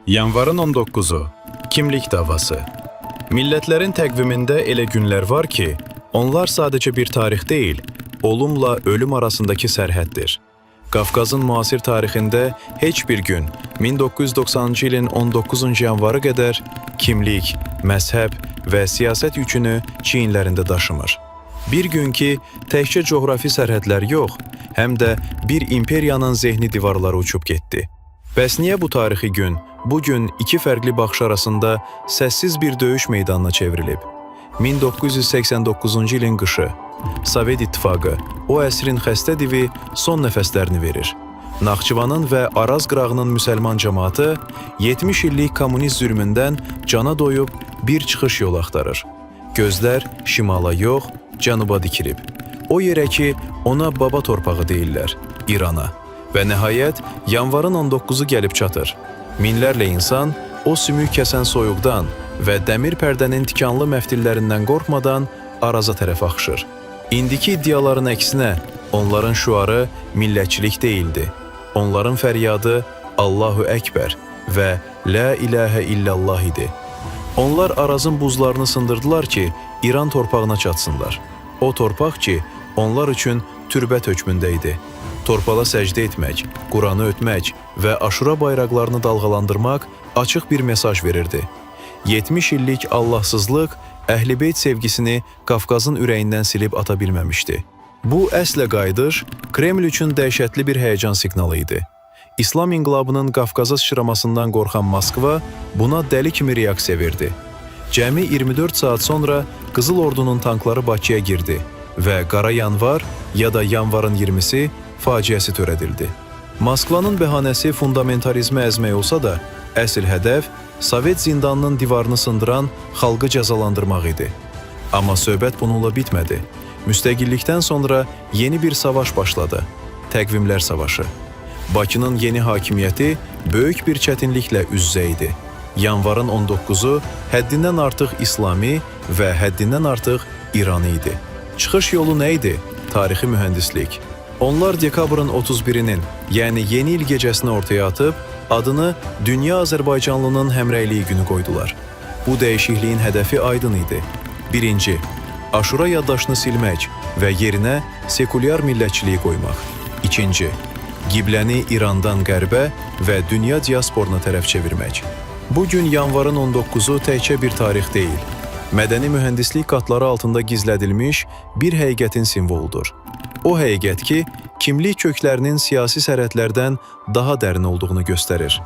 Yanvarın 19-u Kimlik davası. Millətlərin təqvimində elə günlər var ki, onlar sadəcə bir tarix deyil, olumla ölüm arasındakı sərhəddir. Qafqazın müasir tarixində heç bir gün 1990-cı ilin 19-cu yanvarı qədər kimlik, məzhəb və siyasət yükünü çiyinlərində daşımır. Bir gün ki, təkcə coğrafi sərhədlər yox, həm də bir imperiyanın zehni divarları uçub getdi. Bəs niyə bu tarixi gün, bu gün iki fərqli baxış arasında səssiz bir döyüş meydanına çevrilib? 1989-cu ilin qışı. Sovet İttifaqı, o əsrin xəstə divi son nəfəslərini verir. Naxçıvanın və Araz qırağının müsəlman cəmaatı 70 illik kommunist zülmündən cana doyub bir çıxış yolu axtarır. Gözlər şimala yox, cənuba dikilib. O yerə ki, ona baba torpağı deyirlər, İrana. Və nəhayət, yanvarın 19-u gəlib çatır. Minlərlə insan o sümük kəsən soyuqdan və dəmir pərdənin tikanlı məftillərindən qorxmadan Araza tərəf axışır. İndiki iddiaların əksinə, onların şüarı millətçilik deyildi. Onların fəryadı Allahu Əkbər və La ilahə illallah idi. Onlar Arazın buzlarını sındırdılar ki, İran torpağına çatsınlar. O torpaq ki, onlar üçün türbət hökmündə idi. Torpağa səcdə etmək, Quranı ötmək və Aşura bayraqlarını dalğalandırmaq açıq bir mesaj verirdi. 70 illik Allahsızlıq Əhl-i-Beyt sevgisini Qafqazın ürəyindən silib ata bilməmişdi. Bu əslə qayıdış Kreml üçün dəhşətli bir həyəcan siqnalı idi. İslam inqilabının Qafqaza sıçramasından qorxan Moskva buna dəli kimi reaksiya verdi. Cəmi 24 saat sonra Qızıl Ordunun tankları Bakıya girdi və Qara Yanvar ya da Yanvarın 20-si faciəsi törədildi. Moskvanın bəhanəsi fundamentalizmi əzmək olsa da, əsl hədəf Sovet zindanının divarını sındıran xalqı cəzalandırmaq idi. Amma söhbət bununla bitmədi. Müstəqillikdən sonra yeni bir savaş başladı. Təqvimlər savaşı. Bakının yeni hakimiyyəti böyük bir çətinliklə üz-üzə idi. Yanvarın 19-u həddindən artıq İslami və həddindən artıq İrani idi. Çıxış yolu nə idi? Tarixi mühəndislik. Onlar dekabrın 31-nin, yəni yeni il gecəsini ortaya atıb, adını Dünya Azərbaycanlının həmrəyliyi günü qoydular. Bu dəyişikliyin hədəfi aydın idi. 1. Aşura yaddaşını silmək və yerinə sekulyar millətçiliyi qoymaq. 2. Qibləni İrandan qərbə və dünya diasporuna tərəf çevirmək. Bugün yanvarın 19-u təkcə bir tarix deyil, mədəni mühəndislik qatları altında gizlədilmiş bir həqiqətin simvoludur. O həqiqət ki, kimlik köklərinin siyasi sərhədlərdən daha dərin olduğunu göstərir.